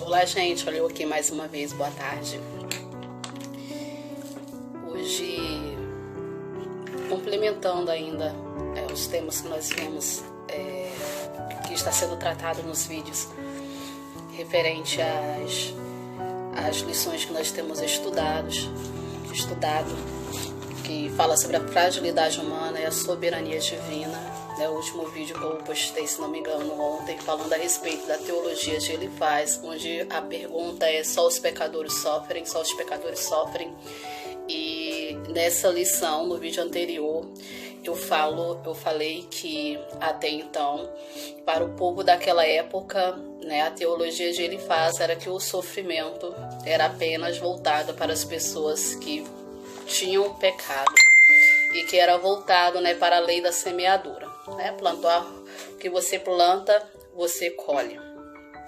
Olá, gente, olha eu aqui mais uma vez, boa tarde. Hoje, complementando ainda os temas que nós vemos, que está sendo tratado nos vídeos, referente às lições que nós temos estudado, que fala sobre a fragilidade humana e a soberania divina. O último vídeo que eu postei, se não me engano, ontem, falando a respeito da teologia de Elifaz, onde a pergunta é: só os pecadores sofrem? Só os pecadores sofrem? Nessa lição, no vídeo anterior, eu falei que até então, para o povo daquela época, a teologia de Elifaz era que o sofrimento era apenas voltado para as pessoas que tinham pecado e que era voltado para a lei da semeadura. Plantar o que você planta, você colhe.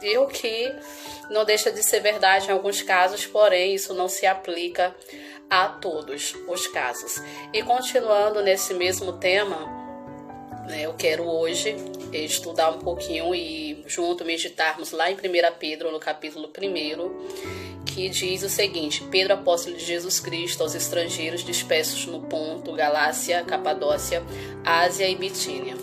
E o que não deixa de ser verdade em alguns casos, porém isso não se aplica a todos os casos. E continuando nesse mesmo tema, eu quero hoje estudar um pouquinho e junto meditarmos lá em 1 Pedro, no capítulo 1, que diz o seguinte: Pedro, apóstolo de Jesus Cristo, aos estrangeiros dispersos no Ponto, Galácia, Capadócia, Ásia e Bitínia,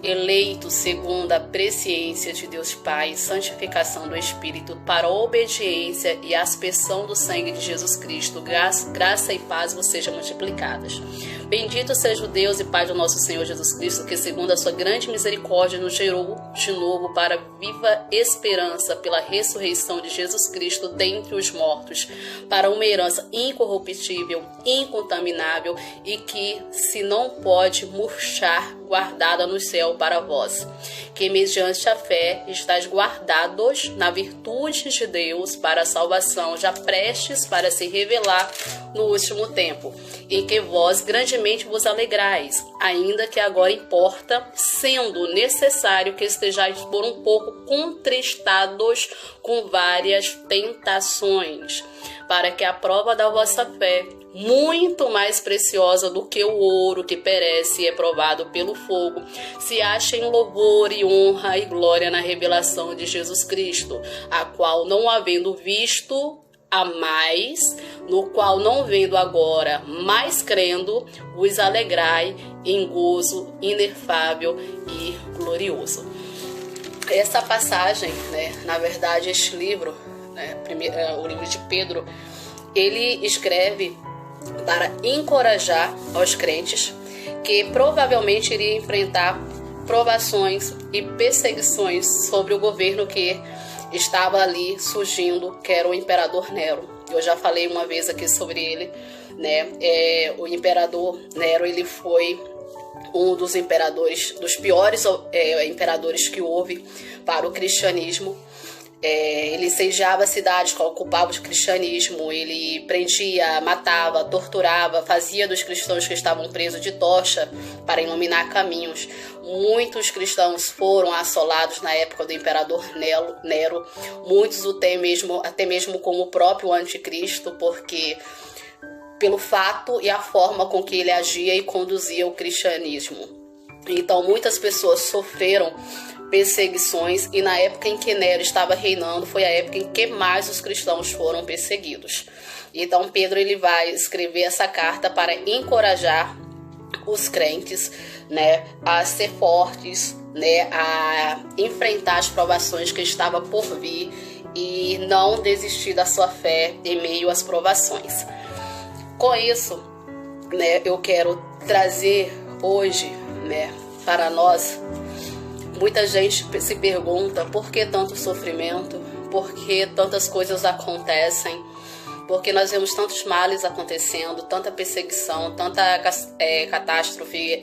eleitos segundo a presciência de Deus Pai, santificação do Espírito, para a obediência e a aspersão do sangue de Jesus Cristo, graça e paz vos sejam multiplicadas. Bendito seja o Deus e Pai do nosso Senhor Jesus Cristo, que segundo a sua grande misericórdia nos gerou de novo para viva esperança pela ressurreição de Jesus Cristo dentre os mortos, para uma herança incorruptível, incontaminável e que se não pode murchar, guardada no céu para vós, que mediante a fé estáis guardados na virtude de Deus para a salvação, já prestes para se revelar no último tempo, em que vós grandemente vos alegrais, ainda que agora importa, sendo necessário que estejais por um pouco contristados com várias tentações, para que a prova da vossa fé, muito mais preciosa do que o ouro que perece e é provado pelo fogo, se ache em louvor e honra e glória na revelação de Jesus Cristo, a qual não havendo visto a mais, no qual não vendo agora, mas crendo, vos alegrai em gozo inefável e glorioso. Essa passagem, na verdade, este livro, o livro de Pedro, ele escreve para encorajar aos crentes que provavelmente iriam enfrentar provações e perseguições sobre o governo que estava ali surgindo, que era o imperador Nero. Eu já falei uma vez aqui sobre ele, o imperador Nero, ele foi um dos imperadores, dos piores imperadores que houve para o cristianismo. Ele incendiava cidades que ocupavam o cristianismo, ele prendia, matava, torturava, fazia dos cristãos que estavam presos de tocha para iluminar caminhos. Muitos cristãos foram assolados na época do imperador Nero, muitos até mesmo como o próprio anticristo, porque pelo fato e a forma com que ele agia e conduzia o cristianismo. Então muitas pessoas sofreram perseguições, e na época em que Nero estava reinando foi a época em que mais os cristãos foram perseguidos. Então Pedro, ele vai escrever essa carta para encorajar os crentes, a ser fortes, a enfrentar as provações que estava por vir e não desistir da sua fé em meio às provações. Com isso, eu quero trazer hoje, para nós. Muita gente se pergunta por que tanto sofrimento, por que tantas coisas acontecem, porque nós vemos tantos males acontecendo, tanta perseguição, tanta catástrofe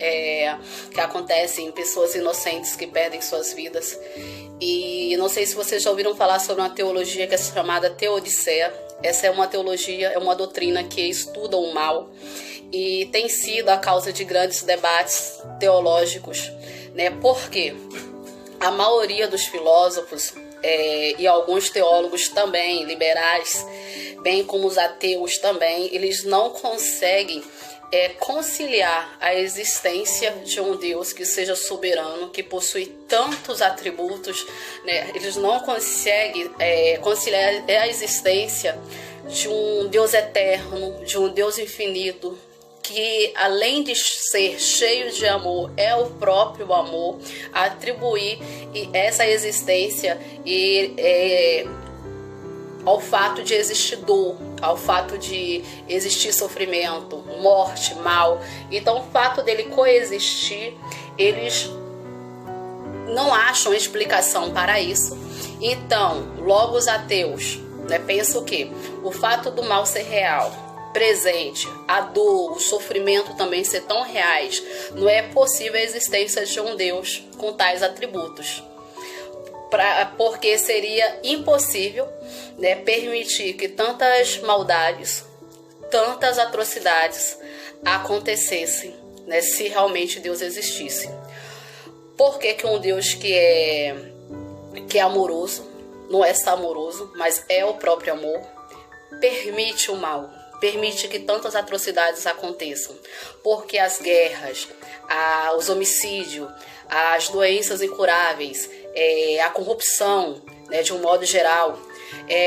que acontece em pessoas inocentes que perdem suas vidas. E não sei se vocês já ouviram falar sobre uma teologia que é chamada Teodiceia. Essa é uma teologia, é uma doutrina que estuda o mal e tem sido a causa de grandes debates teológicos. Por quê? A maioria dos filósofos e alguns teólogos também, liberais, bem como os ateus também, eles não conseguem conciliar a existência de um Deus que seja soberano, que possui tantos atributos, né? Eles não conseguem conciliar a existência de um Deus eterno, de um Deus infinito, que além de ser cheio de amor, é o próprio amor, atribuir essa existência ao fato de existir dor, ao fato de existir sofrimento, morte, mal. Então, o fato dele coexistir, eles não acham explicação para isso. Então, logo os ateus, né, pensam que o fato do mal ser real, presente, a dor, o sofrimento também ser tão reais, não é possível a existência de um Deus com tais atributos. Porque seria impossível, né, permitir que tantas maldades, tantas atrocidades acontecessem, né, se realmente Deus existisse. Por que um Deus que é amoroso, não é só amoroso, mas é o próprio amor, permite o mal, permite que tantas atrocidades aconteçam? Porque as guerras, os homicídios, as doenças incuráveis, a corrupção, né, de um modo geral,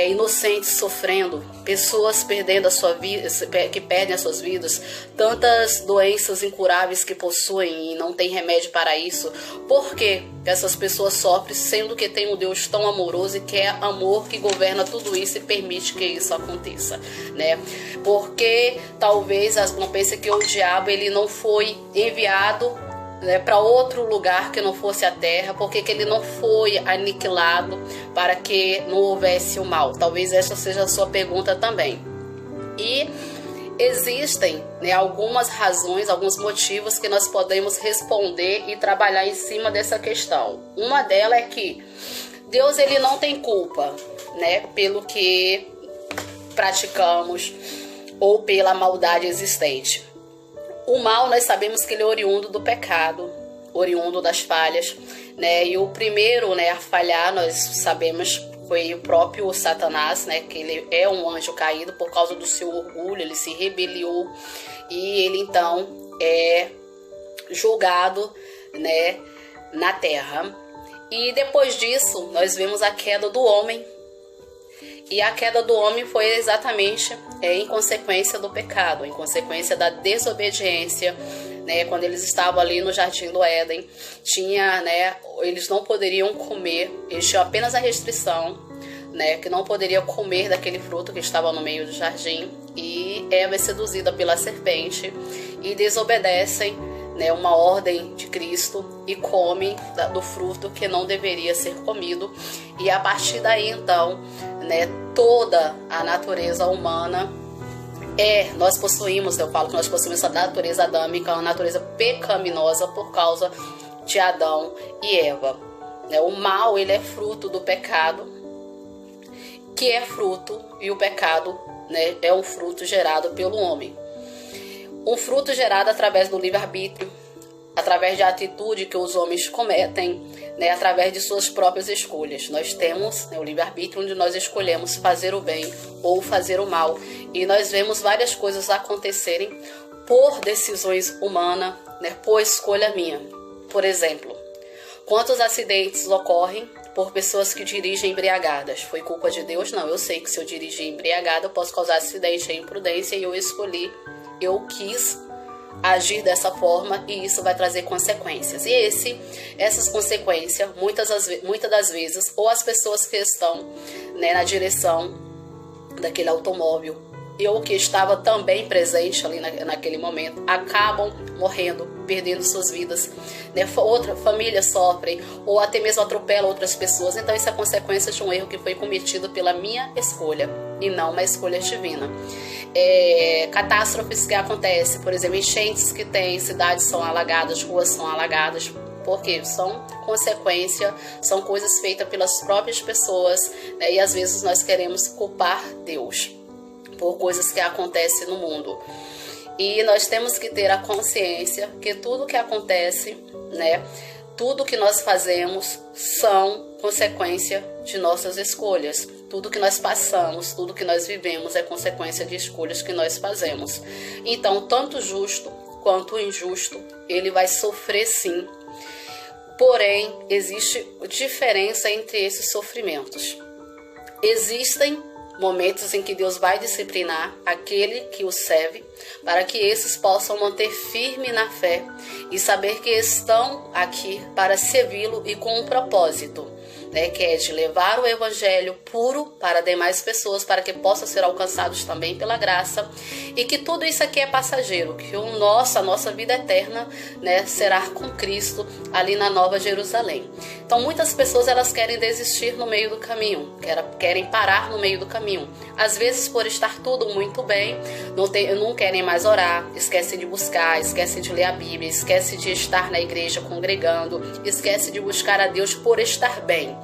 inocentes sofrendo, pessoas perdendo a sua vida, que perdem as suas vidas, tantas doenças incuráveis que possuem e não tem remédio para isso. Por que essas pessoas sofrem, sendo que tem um Deus tão amoroso e que é amor que governa tudo isso e permite que isso aconteça, né? Porque talvez não pense que o diabo ele não foi enviado, né, para outro lugar que não fosse a terra, porque que ele não foi aniquilado para que não houvesse o mal. Talvez essa seja a sua pergunta também. E existem, né, algumas razões, alguns motivos que nós podemos responder e trabalhar em cima dessa questão. Uma delas é que Deus ele não tem culpa, né, pelo que praticamos ou pela maldade existente. O mal, nós sabemos que ele é oriundo do pecado, oriundo das falhas, né? E o primeiro, né, a falhar, nós sabemos, foi o próprio Satanás, né? Que ele é um anjo caído por causa do seu orgulho, ele se rebeliou e ele então é julgado, né, na terra. E depois disso, nós vemos a queda do homem. E a queda do homem foi exatamente em consequência do pecado, em consequência da desobediência, né? Quando eles estavam ali no Jardim do Éden, eles não poderiam comer, eles tinham apenas a restrição, né, que não poderiam comer daquele fruto que estava no meio do jardim. E Eva é seduzida pela serpente e desobedecem, né, uma ordem de Cristo e comem do fruto que não deveria ser comido. E a partir daí, então, né, toda a natureza humana nós possuímos, eu falo que nós possuímos essa natureza adâmica, uma natureza pecaminosa por causa de Adão e Eva. O mal, ele é fruto do pecado, que é fruto, e o pecado, né, é um fruto gerado pelo homem. Um fruto gerado através do livre-arbítrio, através da atitude que os homens cometem, né, através de suas próprias escolhas. Nós temos, né, o livre-arbítrio, onde nós escolhemos fazer o bem ou fazer o mal. E nós vemos várias coisas acontecerem por decisões humanas, né, por escolha minha. Por exemplo, quantos acidentes ocorrem por pessoas que dirigem embriagadas? Foi culpa de Deus? Não, eu sei que se eu dirigir embriagada eu posso causar acidente, imprudência, e eu quis agir dessa forma, e isso vai trazer consequências. E essas consequências, muitas das vezes, ou as pessoas que estão, né, na direção daquele automóvel, ou que estava também presente ali naquele momento, acabam morrendo, perdendo suas vidas, né? Outra família sofre, ou até mesmo atropela outras pessoas. Então isso é consequência de um erro que foi cometido pela minha escolha e não uma escolha divina. Catástrofes que acontecem, por exemplo, enchentes que tem, cidades são alagadas, ruas são alagadas, porque são consequência, são coisas feitas pelas próprias pessoas, né? E às vezes nós queremos culpar Deus por coisas que acontecem no mundo. E nós temos que ter a consciência que tudo que acontece, né, tudo que nós fazemos são consequência de nossas escolhas. Tudo que nós passamos, tudo que nós vivemos é consequência de escolhas que nós fazemos. Então, tanto o justo quanto o injusto, ele vai sofrer sim. Porém, existe diferença entre esses sofrimentos. Existem momentos em que Deus vai disciplinar aquele que o serve, para que esses possam manter firme na fé e saber que estão aqui para servi-lo e com um propósito, que é de levar o evangelho puro para demais pessoas, para que possam ser alcançados também pela graça, e que tudo isso aqui é passageiro, que a nossa vida eterna, será com Cristo ali na Nova Jerusalém. Então muitas pessoas elas querem desistir no meio do caminho, querem parar no meio do caminho, às vezes por estar tudo muito bem, não querem mais orar, esquecem de buscar, esquecem de ler a Bíblia, esquecem de estar na igreja congregando, esquecem de buscar a Deus por estar bem.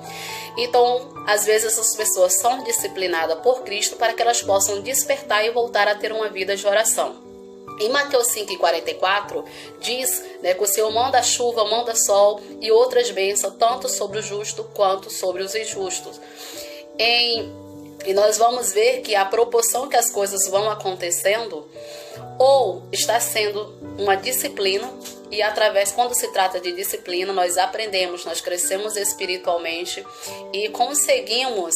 Então, às vezes essas pessoas são disciplinadas por Cristo para que elas possam despertar e voltar a ter uma vida de oração. Em Mateus 5,44 diz que o Senhor manda chuva, manda sol e outras bênçãos, tanto sobre o justo quanto sobre os injustos. E nós vamos ver que a proporção que as coisas vão acontecendo, ou está sendo uma disciplina, e quando se trata de disciplina, nós aprendemos, nós crescemos espiritualmente e conseguimos,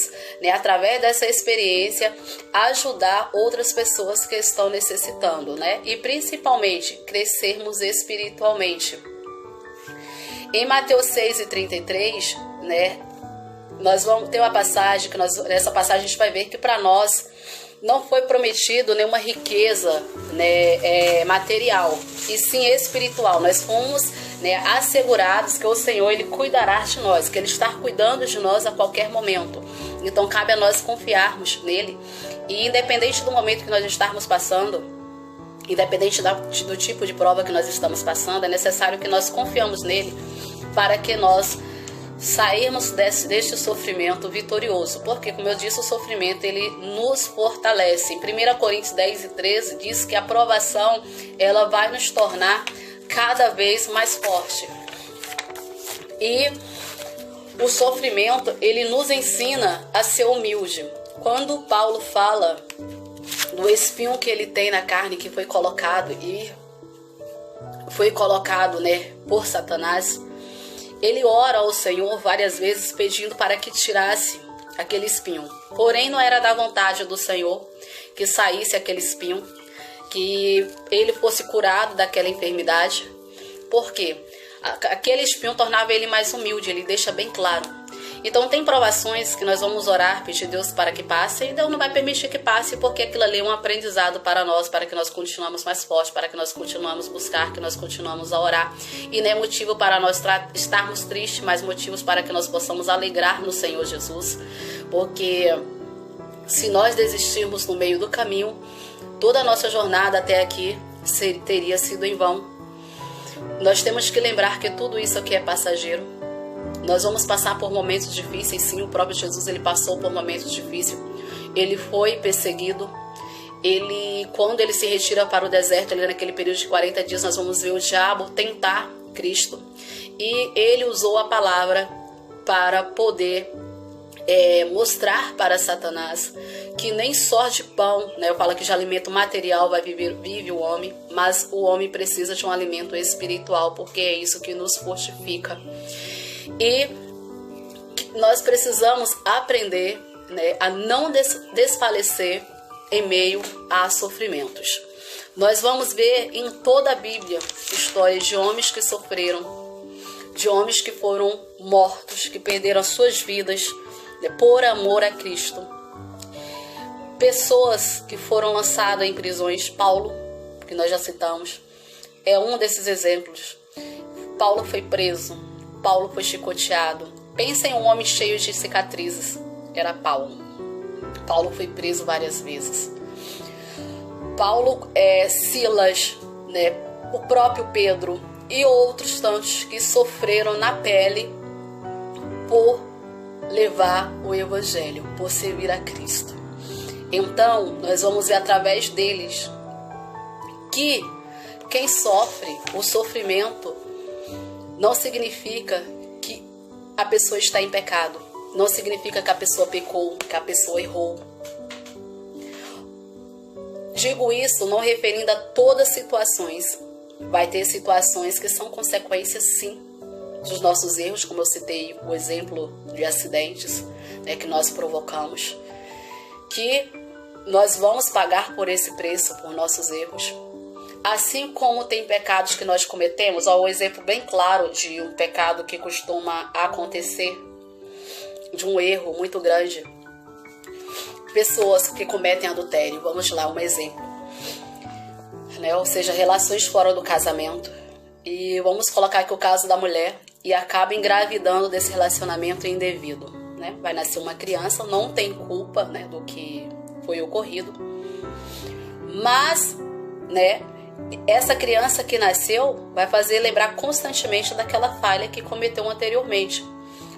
através dessa experiência, ajudar outras pessoas que estão necessitando, e principalmente crescermos espiritualmente. Em Mateus 6,33, nós vamos ter uma passagem, nessa passagem a gente vai ver que para nós não foi prometido nenhuma riqueza material, e sim espiritual. Nós fomos assegurados que o Senhor ele cuidará de nós, que Ele está cuidando de nós a qualquer momento. Então cabe a nós confiarmos nele, e independente do momento que nós estarmos passando, independente do tipo de prova que nós estamos passando, é necessário que nós confiamos nele para que nós sairmos deste sofrimento vitorioso, porque, como eu disse, o sofrimento ele nos fortalece. Em 1 Coríntios 10:13 diz que a provação ela vai nos tornar cada vez mais forte. E o sofrimento ele nos ensina a ser humilde. Quando Paulo fala do espinho que ele tem na carne, que foi colocado por Satanás, ele ora ao Senhor várias vezes pedindo para que tirasse aquele espinho. Porém, não era da vontade do Senhor que saísse aquele espinho, que ele fosse curado daquela enfermidade. Por quê? Aquele espinho tornava ele mais humilde, ele deixa bem claro. Então tem provações que nós vamos orar, pedir a Deus para que passe, e Deus não vai permitir que passe, porque aquilo ali é um aprendizado para nós, para que nós continuemos mais fortes, para que nós continuemos a buscar, que nós continuemos a orar. E não é motivo para nós estarmos tristes, mas motivos para que nós possamos alegrar no Senhor Jesus. Porque se nós desistirmos no meio do caminho, toda a nossa jornada até aqui teria sido em vão. Nós temos que lembrar que tudo isso aqui é passageiro. Nós vamos passar por momentos difíceis, sim, o próprio Jesus ele passou por momentos difíceis. Ele foi perseguido. Quando ele se retira para o deserto, ali naquele período de 40 dias, nós vamos ver o diabo tentar Cristo. E ele usou a palavra para poder mostrar para Satanás que nem só de pão, eu falo que de alimento material vive o homem, mas o homem precisa de um alimento espiritual, porque é isso que nos fortifica. E nós precisamos aprender a não desfalecer em meio a sofrimentos. Nós vamos ver em toda a Bíblia histórias de homens que sofreram, de homens que foram mortos, que perderam as suas vidas por amor a Cristo. Pessoas que foram lançadas em prisões. Paulo, que nós já citamos, é um desses exemplos. Paulo foi preso. Paulo foi chicoteado. Pensa em um homem cheio de cicatrizes. Era Paulo. Paulo foi preso várias vezes. Paulo, Silas, o próprio Pedro e outros tantos que sofreram na pele por levar o Evangelho, por servir a Cristo. Então, nós vamos ver através deles que quem sofre o sofrimento não significa que a pessoa está em pecado. não significa que a pessoa pecou, que a pessoa errou. Digo isso não referindo a todas as situações. Vai ter situações que são consequências, sim, dos nossos erros, como eu citei o exemplo de acidentes, né, que nós provocamos, que nós vamos pagar por esse preço, por nossos erros. Assim como tem pecados que nós cometemos, ó, um exemplo bem claro de um pecado que costuma acontecer, de um erro muito grande. Pessoas que cometem adultério, vamos lá, um exemplo, né? Ou seja, relações fora do casamento. E vamos colocar aqui o caso da mulher e acaba engravidando desse relacionamento indevido, né? Vai nascer uma criança, não tem culpa, né, do que foi ocorrido, mas, né, essa criança que nasceu vai fazer lembrar constantemente daquela falha que cometeu anteriormente.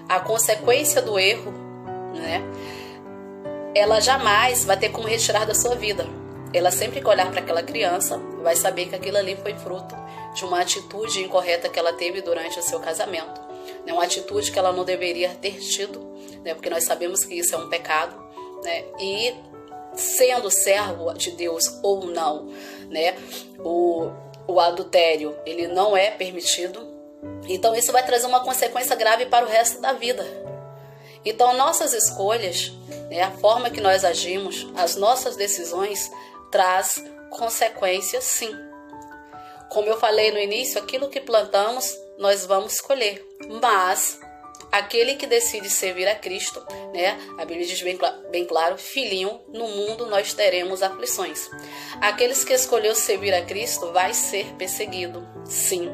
A consequência do erro, né, ela jamais vai ter como retirar da sua vida. Ela sempre que olhar para aquela criança vai saber que aquilo ali foi fruto de uma atitude incorreta que ela teve durante o seu casamento, né, uma atitude que ela não deveria ter tido, né, porque nós sabemos que isso é um pecado, né, e sendo servo de Deus ou não, né, o adultério ele não é permitido. Então isso vai trazer uma consequência grave para o resto da vida. Então nossas escolhas, né, a forma que nós agimos, as nossas decisões traz consequências, sim. Como eu falei no início, aquilo que plantamos nós vamos colher, mas aquele que decide servir a Cristo, né, a Bíblia diz bem claro, filhinho, no mundo nós teremos aflições. Aqueles que escolheu servir a Cristo vai ser perseguido, sim.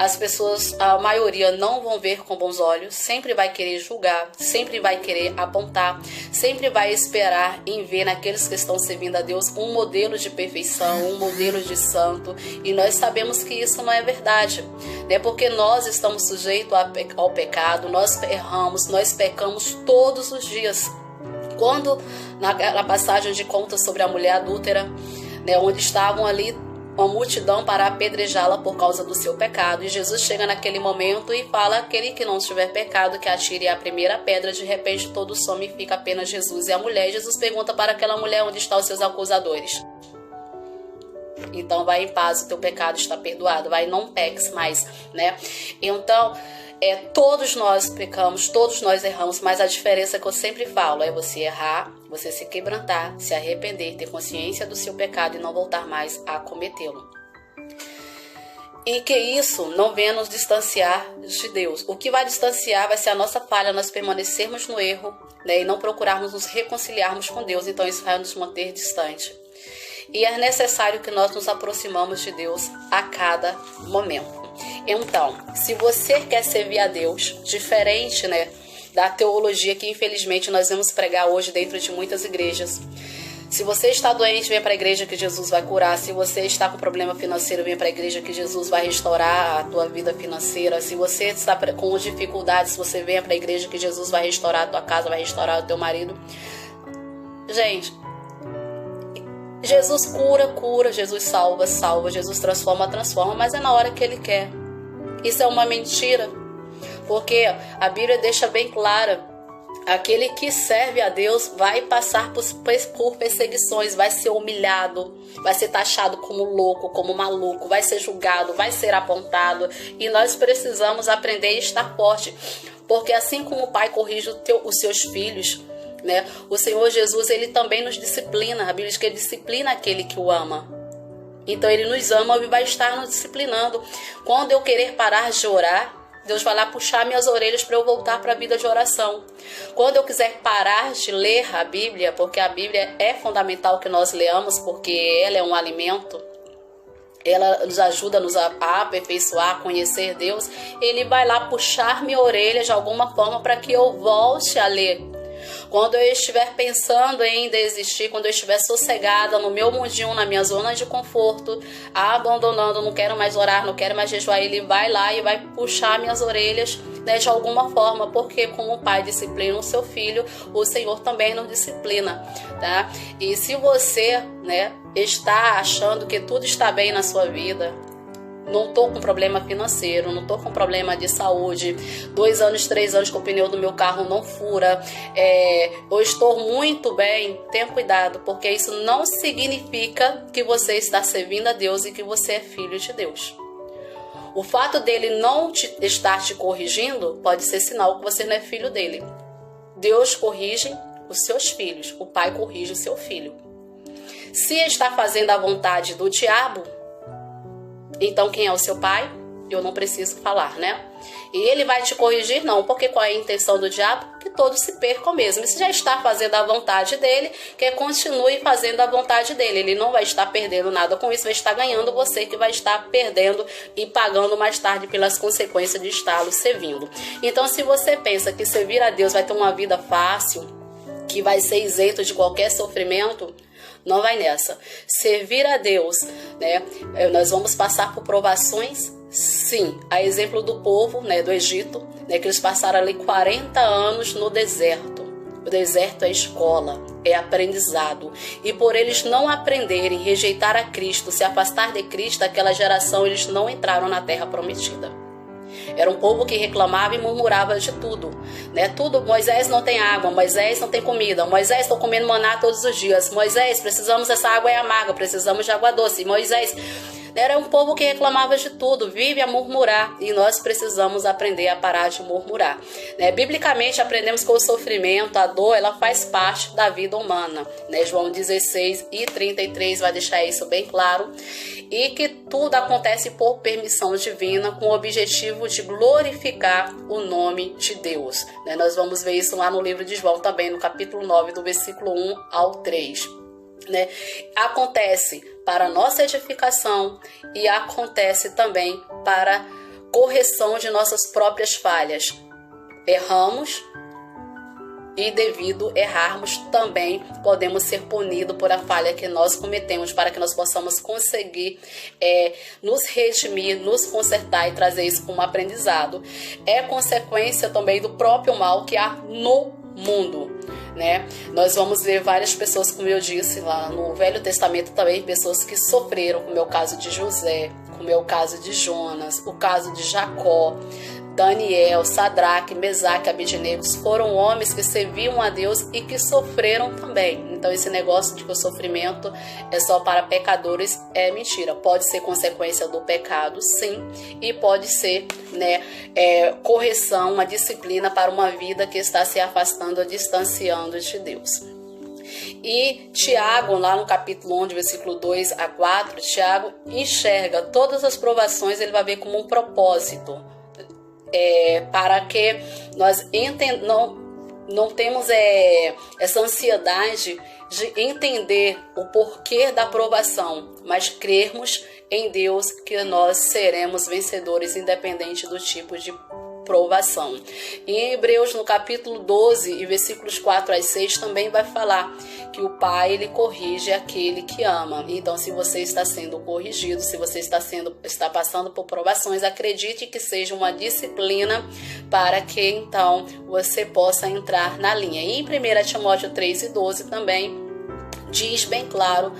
As pessoas, a maioria, não vão ver com bons olhos, sempre vai querer julgar, sempre vai querer apontar, sempre vai esperar em ver naqueles que estão servindo a Deus um modelo de perfeição, um modelo de santo, e nós sabemos que isso não é verdade, né? Porque nós estamos sujeitos ao pecado, nós erramos, nós pecamos todos os dias. Quando, na passagem de conta sobre a mulher adúltera, né, onde estavam ali uma multidão para apedrejá-la por causa do seu pecado. E Jesus chega naquele momento e fala: aquele que não tiver pecado, que atire a primeira pedra. De repente todo some e fica apenas Jesus e a mulher. E Jesus pergunta para aquela mulher: onde estão os seus acusadores? Então vai em paz, o teu pecado está perdoado. Vai, não peques mais, né? Então, todos nós pecamos, todos nós erramos, mas a diferença que eu sempre falo é você errar, você se quebrantar, se arrepender, ter consciência do seu pecado e não voltar mais a cometê-lo. E que isso não venha nos distanciar de Deus. O que vai distanciar vai ser a nossa falha, nós permanecermos no erro, né, e não procurarmos nos reconciliarmos com Deus. Então isso vai nos manter distante. E é necessário que nós nos aproximamos de Deus a cada momento. Então, se você quer servir a Deus, diferente, né, da teologia que infelizmente nós vamos pregar hoje dentro de muitas igrejas. Se você está doente, venha para a igreja que Jesus vai curar. Se você está com problema financeiro, venha para a igreja que Jesus vai restaurar a tua vida financeira. Se você está com dificuldades, você venha para a igreja que Jesus vai restaurar a tua casa, vai restaurar o teu marido. Gente, Jesus cura, Jesus salva, Jesus transforma, mas é na hora que Ele quer. Isso é uma mentira, porque a Bíblia deixa bem clara: aquele que serve a Deus vai passar por perseguições, vai ser humilhado, vai ser taxado como louco, como maluco, vai ser julgado, vai ser apontado. E nós precisamos aprender a estar forte, porque assim como o Pai corrige os seus filhos, né, o Senhor Jesus, Ele também nos disciplina. A Bíblia diz que Ele disciplina aquele que o ama. Então Ele nos ama e vai estar nos disciplinando. Quando eu querer parar de orar, Deus vai lá puxar minhas orelhas para eu voltar para a vida de oração. Quando eu quiser parar de ler a Bíblia, porque a Bíblia é fundamental que nós leamos, porque ela é um alimento, ela nos ajuda a aperfeiçoar, a conhecer Deus, Ele vai lá puxar minha orelha de alguma forma para que eu volte a ler. Quando eu estiver pensando em desistir, quando eu estiver sossegada no meu mundinho, na minha zona de conforto, abandonando, não quero mais orar, não quero mais jejuar, Ele vai lá e vai puxar minhas orelhas, né, de alguma forma, porque como o Pai disciplina o seu filho, o Senhor também nos disciplina, tá? E se você, né, está achando que tudo está bem na sua vida, não tô com problema financeiro, não tô com problema de saúde, 2 anos, 3 anos que o pneu do meu carro não fura, eu estou muito bem, tenha cuidado, porque isso não significa que você está servindo a Deus e que você é filho de Deus. O fato dele não estar te corrigindo pode ser sinal que você não é filho dele. Deus corrige os seus filhos, o pai corrige o seu filho. Se está fazendo a vontade do diabo, então quem é o seu pai? Eu não preciso falar, né? E ele vai te corrigir? Não, porque qual é a intenção do diabo? Que todos se percam mesmo. E se já está fazendo a vontade dele, que continue fazendo a vontade dele. Ele não vai estar perdendo nada com isso, vai estar ganhando, você que vai estar perdendo e pagando mais tarde pelas consequências de está-lo servindo. Então, se você pensa que servir a Deus vai ter uma vida fácil, que vai ser isento de qualquer sofrimento, não vai nessa. Servir a Deus, né? Nós vamos passar por provações, sim. A exemplo do povo, né, do Egito, né, que eles passaram ali 40 anos no deserto. O deserto é escola, é aprendizado. E por eles não aprenderem, rejeitar a Cristo, se afastar de Cristo, aquela geração, eles não entraram na terra prometida. Era um povo que reclamava e murmurava de tudo, né? Tudo, Moisés não tem água, Moisés não tem comida, Moisés, estou comendo maná todos os dias, Moisés, precisamos, essa água é amarga, precisamos de água doce, Moisés... Era um povo que reclamava de tudo, vive a murmurar, e nós precisamos aprender a parar de murmurar, né? Biblicamente aprendemos que o sofrimento, a dor, ela faz parte da vida humana, né? João 16:33 vai deixar isso bem claro, e que tudo acontece por permissão divina, com o objetivo de glorificar o nome de Deus, né? Nós vamos ver isso lá no livro de João também, no capítulo 9, do versículo 1 ao 3. Né? Acontece para nossa edificação e acontece também para correção de nossas próprias falhas. Erramos e devido errarmos também podemos ser punidos por a falha que nós cometemos, para que nós possamos conseguir nos redimir, nos consertar e trazer isso como aprendizado. É consequência também do próprio mal que há no mundo, né? Nós vamos ver várias pessoas, como eu disse lá no Velho Testamento também, pessoas que sofreram, como é o caso de José, como é o caso de Jonas, o caso de Jacó, Daniel, Sadraque, Mesaque, Abednego, foram homens que serviam a Deus e que sofreram também. Então esse negócio de que o sofrimento é só para pecadores é mentira. Pode ser consequência do pecado, sim, e pode ser, né, correção, uma disciplina para uma vida que está se afastando ou distanciando de Deus. E Tiago, lá no capítulo 1, versículo 2 a 4, Tiago enxerga todas as provações, ele vai ver como um propósito, para que nós não temos essa ansiedade de entender o porquê da provação, mas crermos em Deus que nós seremos vencedores independente do tipo de provação. Em Hebreus, no capítulo 12 e versículos 4 a 6, também vai falar que o Pai, ele corrige aquele que ama. Então, se você está sendo corrigido, se você está passando por provações, acredite que seja uma disciplina para que então você possa entrar na linha. E em 1 Timóteo 3:12 também diz bem claro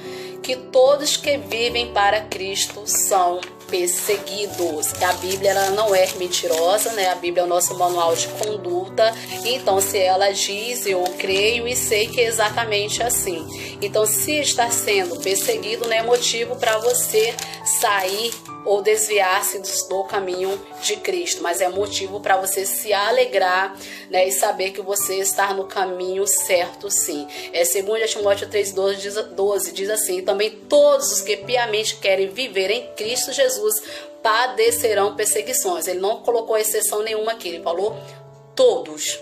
que todos que vivem para Cristo são perseguidos. A Bíblia, ela não é mentirosa, né? A Bíblia é o nosso manual de conduta. Então, se ela diz, eu creio e sei que é exatamente assim. Então, se está sendo perseguido, não é motivo para você sair ou desviar-se do caminho de Cristo, mas é motivo para você se alegrar, né, e saber que você está no caminho certo, sim. 2 Timóteo 3:12 diz assim: também todos os que piamente querem viver em Cristo Jesus padecerão perseguições. Ele não colocou exceção nenhuma aqui, ele falou todos.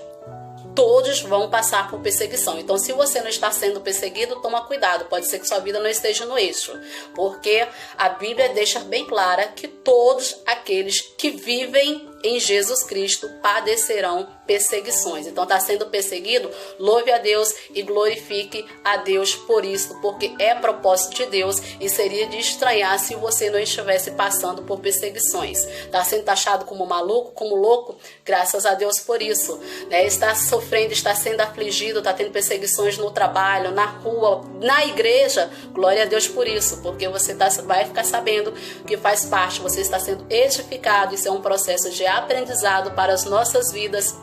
Todos vão passar por perseguição. Então, se você não está sendo perseguido, toma cuidado. Pode ser que sua vida não esteja no eixo. Porque a Bíblia deixa bem clara que todos aqueles que vivem em Jesus Cristo padecerão perseguições. Então está sendo perseguido, louve a Deus e glorifique a Deus por isso, porque é propósito de Deus e seria de estranhar se você não estivesse passando por perseguições. Está sendo taxado como maluco, como louco, graças a Deus por isso, né? Está sofrendo, está sendo afligido, está tendo perseguições no trabalho, na rua, na igreja, glória a Deus por isso, porque você vai ficar sabendo que faz parte, você está sendo edificado, isso é um processo de aprendizado para as nossas vidas,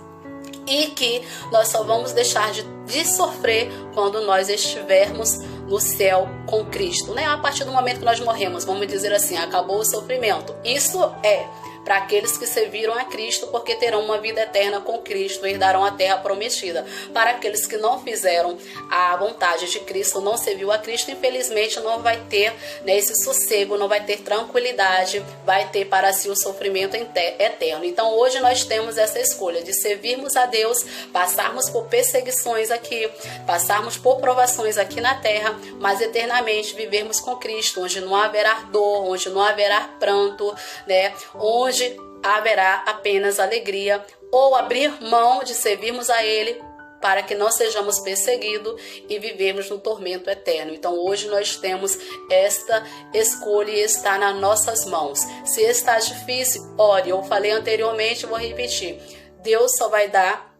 e que nós só vamos deixar de sofrer quando nós estivermos no céu com Cristo, né? A partir do momento que nós morremos, vamos dizer assim, acabou o sofrimento. Isso é para aqueles que serviram a Cristo, porque terão uma vida eterna com Cristo e herdarão a terra prometida. Para aqueles que não fizeram a vontade de Cristo, não serviu a Cristo, infelizmente não vai ter, né, esse sossego, não vai ter tranquilidade, vai ter para si o sofrimento eterno. Então hoje nós temos essa escolha de servirmos a Deus, passarmos por perseguições aqui, passarmos por provações aqui na terra, mas eternamente vivermos com Cristo, onde não haverá dor, onde não haverá pranto, né, onde haverá apenas alegria, ou abrir mão de servirmos a Ele para que não sejamos perseguidos e vivemos no tormento eterno. Então hoje nós temos esta escolha e está nas nossas mãos. Se está difícil, ore. Eu falei anteriormente, vou repetir. Deus só vai dar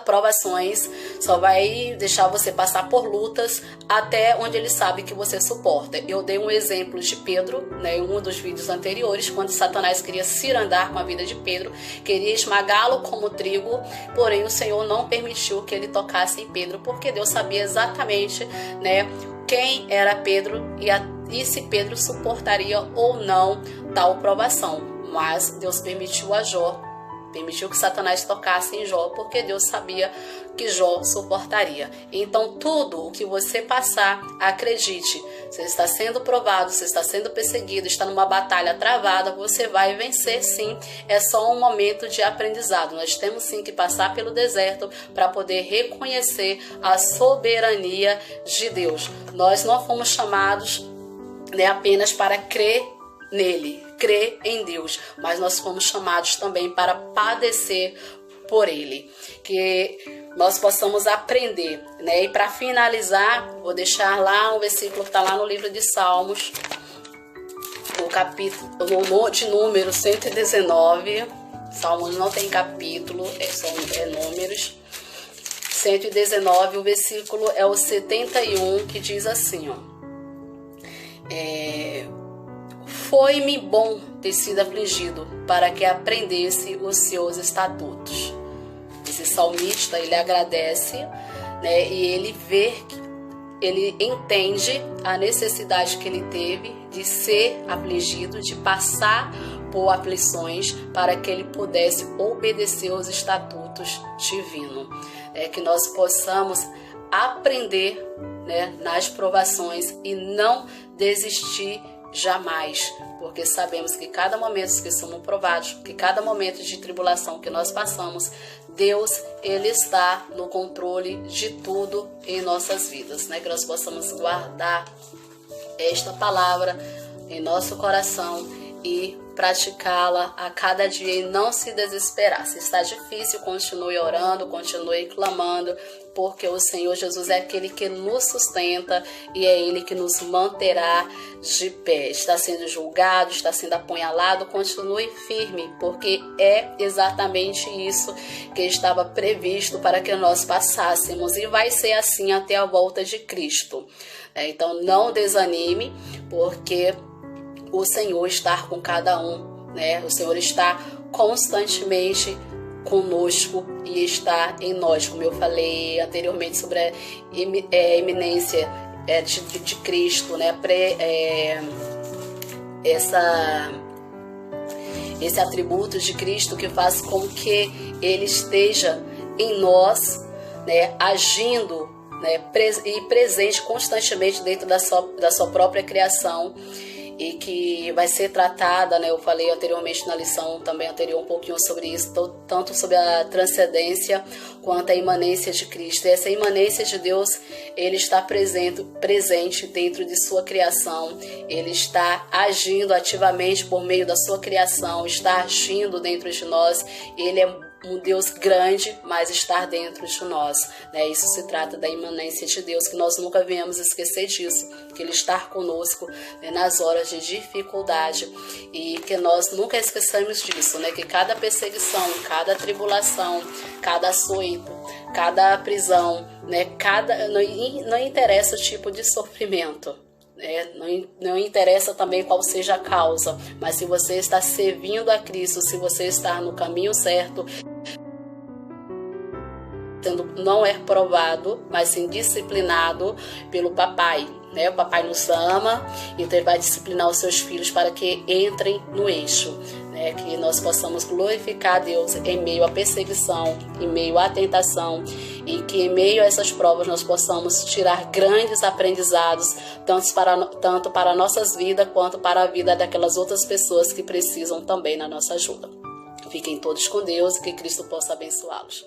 provações, só vai deixar você passar por lutas até onde Ele sabe que você suporta. Eu dei um exemplo de Pedro, né, em um dos vídeos anteriores, quando Satanás queria cirandar com a vida de Pedro, queria esmagá-lo como trigo, porém o Senhor não permitiu que ele tocasse em Pedro, porque Deus sabia exatamente, né, quem era Pedro e se Pedro suportaria ou não tal provação. Mas Deus permitiu a Jó, permitiu que Satanás tocasse em Jó, porque Deus sabia que Jó suportaria. Então tudo o que você passar, acredite, você está sendo provado, você está sendo perseguido, está numa batalha travada, você vai vencer sim, é só um momento de aprendizado. Nós temos sim que passar pelo deserto para poder reconhecer a soberania de Deus. Nós não fomos chamados, né, apenas para crer nele, crer em Deus, mas nós fomos chamados também para padecer por Ele, que nós possamos aprender, né? E para finalizar, vou deixar lá um versículo que está lá no livro de Salmos, o capítulo de número 119, Salmos não tem capítulo, é números, 119, o versículo é o 71, que diz assim, ó, foi-me bom ter sido afligido, para que aprendesse os seus estatutos. Esse salmista, ele agradece, né, e ele entende a necessidade que ele teve de ser afligido, de passar por aflições, para que ele pudesse obedecer aos estatutos divinos. Que nós possamos aprender, né, nas provações e não desistir jamais, porque sabemos que cada momento que somos provados, que cada momento de tribulação que nós passamos, Deus, Ele está no controle de tudo em nossas vidas, né? Que nós possamos guardar esta palavra em nosso coração e praticá-la a cada dia e não se desesperar. Se está difícil, continue orando, continue clamando, porque o Senhor Jesus é aquele que nos sustenta e é Ele que nos manterá de pé. Está sendo julgado, está sendo apunhalado, continue firme, porque é exatamente isso que estava previsto para que nós passássemos, e vai ser assim até a volta de Cristo. Então não desanime, porque o Senhor está com cada um, né? O Senhor está constantemente conosco e está em nós, como eu falei anteriormente sobre a eminência de Cristo, né? Esse atributo de Cristo que faz com que Ele esteja em nós, né? Agindo, né? E presente constantemente dentro da sua própria criação, e que vai ser tratada, né? Eu falei anteriormente na lição também anterior um pouquinho sobre isso, tanto sobre a transcendência quanto a imanência de Cristo. E essa imanência de Deus, Ele está presente dentro de sua criação, Ele está agindo ativamente por meio da sua criação, está agindo dentro de nós, Ele é um Deus grande, mas estar dentro de nós, né? Isso se trata da imanência de Deus, que nós nunca venhamos esquecer disso, que Ele está conosco, né, nas horas de dificuldade, e que nós nunca esqueçamos disso, né? Que cada perseguição, cada tribulação, cada açoito, cada prisão, né? Não interessa o tipo de sofrimento, não interessa também qual seja a causa, mas se você está servindo a Cristo, se você está no caminho certo, não é provado, mas sim disciplinado pelo papai, né? O papai nos ama, então ele vai disciplinar os seus filhos para que entrem no eixo, né? Que nós possamos glorificar a Deus em meio à perseguição, em meio à tentação, e que em meio a essas provas nós possamos tirar grandes aprendizados, tanto para nossas vidas quanto para a vida daquelas outras pessoas que precisam também da nossa ajuda. Fiquem todos com Deus e que Cristo possa abençoá-los.